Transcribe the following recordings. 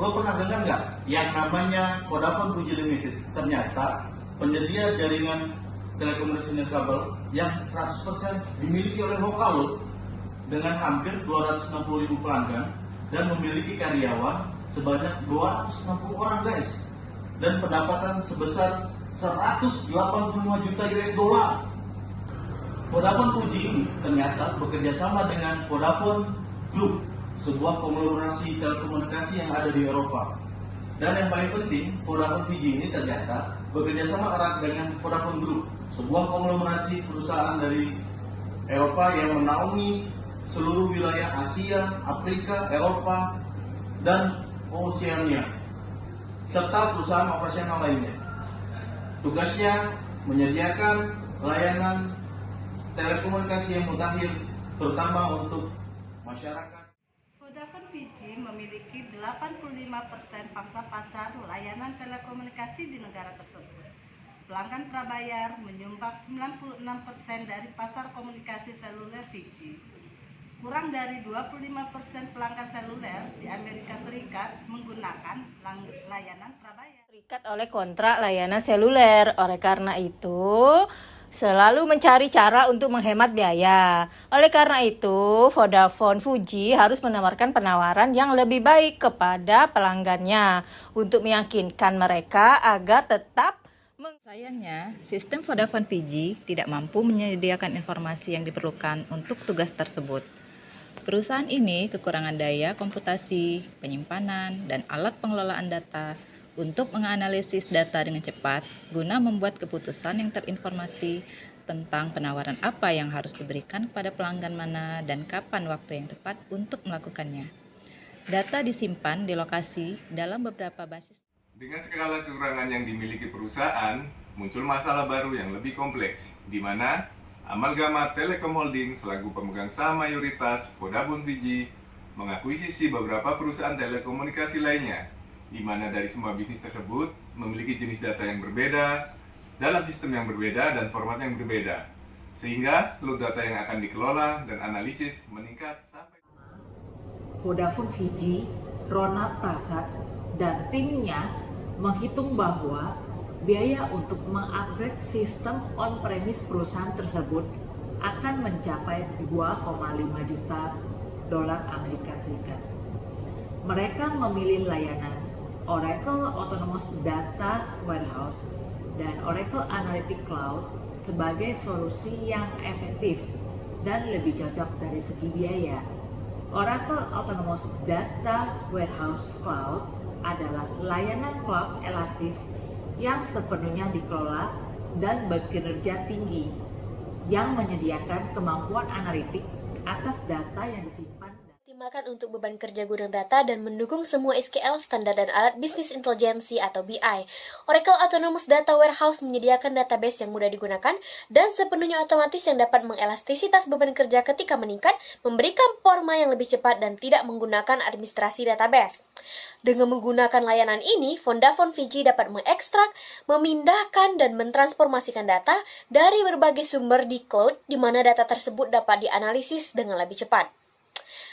Lo pernah dengar nggak yang namanya Vodafone 4G Limited? Ternyata penyedia jaringan telekomunikasi nirkabel yang 100% dimiliki oleh lokal lo, dengan hampir 260.000 pelanggan dan memiliki karyawan sebanyak 260 orang guys, dan pendapatan sebesar 185 juta US dollar. Vodafone 4G ini ternyata bekerja sama dengan Vodafone Group, sebuah konglomerasi telekomunikasi yang ada di Eropa. Dan yang paling penting, Vodafone 4G ini ternyata bekerja sama erat dengan Vodafone Group, sebuah konglomerasi perusahaan dari Eropa yang menaungi seluruh wilayah Asia, Afrika, Eropa, dan Oceania, serta perusahaan operasional lainnya. Tugasnya menyediakan layanan telekomunikasi yang mutakhir, terutama untuk masyarakat. Vodafone 4G memiliki 85% pangsa pasar layanan telekomunikasi di negara tersebut. Pelanggan prabayar menyumbang 96% dari pasar komunikasi seluler 4G. Kurang dari 25% pelanggan seluler di Amerika Serikat menggunakan layanan prabayar. Terikat oleh kontrak layanan seluler. Oleh karena itu, selalu mencari cara untuk menghemat biaya. Oleh karena itu, Vodafone 4G harus menawarkan penawaran yang lebih baik kepada pelanggannya untuk meyakinkan mereka agar tetap. Sayangnya, sistem Vodafone 4G tidak mampu menyediakan informasi yang diperlukan untuk tugas tersebut. Perusahaan ini kekurangan daya komputasi, penyimpanan, dan alat pengelolaan data untuk menganalisis data dengan cepat guna membuat keputusan yang terinformasi tentang penawaran apa yang harus diberikan kepada pelanggan mana dan kapan waktu yang tepat untuk melakukannya. Data disimpan di lokasi dalam beberapa basis. Dengan skala kekurangan yang dimiliki perusahaan, muncul masalah baru yang lebih kompleks, di mana Amalgama Telekom Holding selaku pemegang saham mayoritas Vodafone 4G mengakuisisi beberapa perusahaan telekomunikasi lainnya, di mana dari semua bisnis tersebut memiliki jenis data yang berbeda, dalam sistem yang berbeda, dan format yang berbeda, sehingga load data yang akan dikelola dan analisis meningkat sampai. Vodafone 4G, Rona Prasad, dan timnya menghitung bahwa biaya untuk mengupgrade sistem on-premise perusahaan tersebut akan mencapai 2,5 juta dolar Amerika Serikat. Mereka memilih layanan Oracle Autonomous Data Warehouse dan Oracle Analytics Cloud sebagai solusi yang efektif dan lebih cocok dari segi biaya. Oracle Autonomous Data Warehouse Cloud adalah layanan cloud elastis yang sepenuhnya dikelola dan berkinerja tinggi, yang menyediakan kemampuan analitik atas data yang disimpan. Optimalkan untuk beban kerja gudang data dan mendukung semua SQL standar dan alat bisnis intelijensi atau BI. Oracle Autonomous Data Warehouse menyediakan database yang mudah digunakan dan sepenuhnya otomatis yang dapat mengelastisitas beban kerja ketika meningkat, memberikan performa yang lebih cepat dan tidak menggunakan administrasi database. Dengan menggunakan layanan ini, Vodafone 4G dapat mengekstrak, memindahkan, dan mentransformasikan data dari berbagai sumber di cloud, di mana data tersebut dapat dianalisis dengan lebih cepat.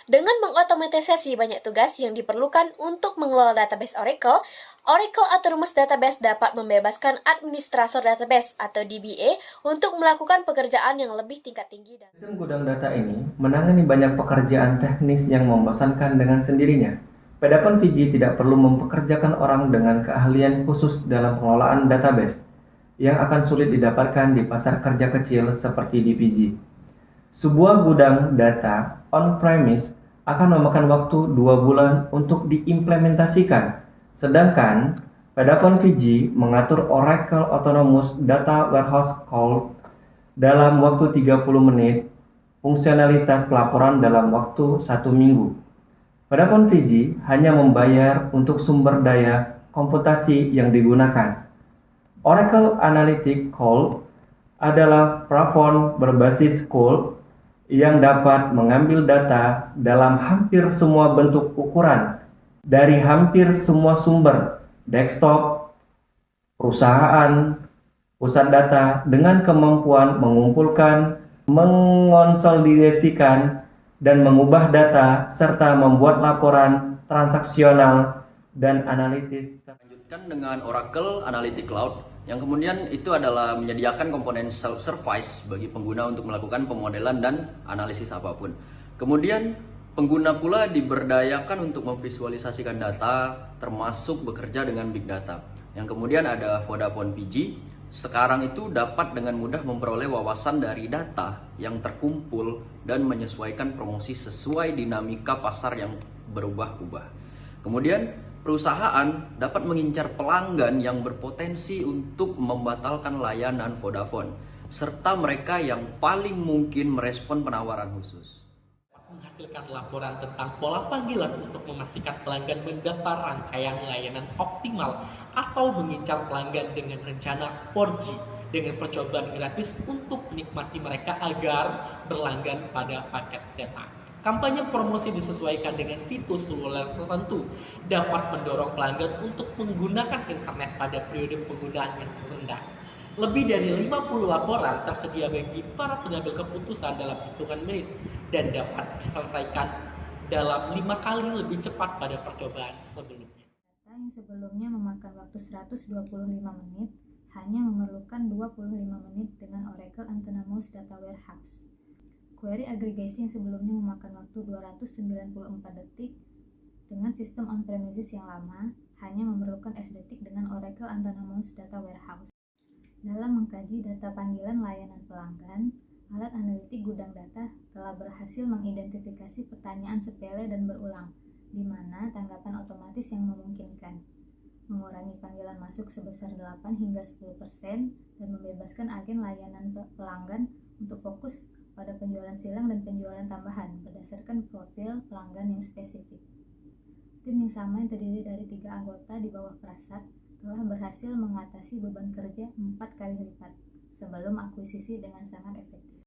Dengan mengotomatisasi banyak tugas yang diperlukan untuk mengelola database Oracle, Oracle Autonomous Database dapat membebaskan administrator database atau DBA untuk melakukan pekerjaan yang lebih tingkat tinggi. Sistem gudang data ini menangani banyak pekerjaan teknis yang membosankan dengan sendirinya. Vodafone 4G tidak perlu mempekerjakan orang dengan keahlian khusus dalam pengelolaan database yang akan sulit didapatkan di pasar kerja kecil seperti di 4G. Sebuah gudang data on-premise akan memakan waktu 2 bulan untuk diimplementasikan, sedangkan Vodafone 4G mengatur Oracle Autonomous Data Warehouse Cloud dalam waktu 30 menit, fungsionalitas pelaporan dalam waktu 1 minggu. Vodafone 4G hanya membayar untuk sumber daya komputasi yang digunakan. Oracle Analytics Cloud adalah platform berbasis cloud yang dapat mengambil data dalam hampir semua bentuk ukuran dari hampir semua sumber, desktop, perusahaan, pusat data dengan kemampuan mengumpulkan, mengonsolidasikan, dan mengubah data serta membuat laporan transaksional dan analitis. Lanjutkan dengan Oracle Analytics Cloud, yang kemudian itu adalah menyediakan komponen self-service bagi pengguna untuk melakukan pemodelan dan analisis apapun. Kemudian pengguna pula diberdayakan untuk memvisualisasikan data, termasuk bekerja dengan big data. Yang kemudian ada Vodafone 4G, sekarang itu dapat dengan mudah memperoleh wawasan dari data yang terkumpul dan menyesuaikan promosi sesuai dinamika pasar yang berubah-ubah. Kemudian perusahaan dapat mengincar pelanggan yang berpotensi untuk membatalkan layanan Vodafone, serta mereka yang paling mungkin merespon penawaran khusus. Menghasilkan laporan tentang pola panggilan untuk memastikan pelanggan mendaftar rangkaian layanan optimal atau mengincar pelanggan dengan rencana 4G dengan percobaan gratis untuk menikmati mereka agar berlangganan pada paket data. Kampanye promosi disesuaikan dengan situs seluler tertentu dapat mendorong pelanggan untuk menggunakan internet pada periode penggunaan yang rendah. Lebih dari 50 laporan tersedia bagi para pengambil keputusan dalam hitungan menit dan dapat diselesaikan dalam 5 kali lebih cepat pada percobaan sebelumnya. Data yang sebelumnya memakan waktu 125 menit hanya memerlukan 25 menit dengan Oracle Autonomous Data Warehouse. Query aggregation yang sebelumnya memakan waktu 294 detik dengan sistem on-premises yang lama hanya memerlukan S detik dengan Oracle Autonomous Data Warehouse. Dalam mengkaji data panggilan layanan pelanggan, alat analitik gudang data telah berhasil mengidentifikasi pertanyaan sepele dan berulang, di mana tanggapan otomatis yang memungkinkan, mengurangi panggilan masuk sebesar 8 hingga 10% dan membebaskan agen layanan pelanggan untuk fokus pada penjualan silang dan penjualan tambahan berdasarkan profil pelanggan yang spesifik. Tim yang sama yang terdiri dari 3 anggota di bawah Prasad telah berhasil mengatasi beban kerja 4 kali lipat sebelum akuisisi dengan sangat efektif.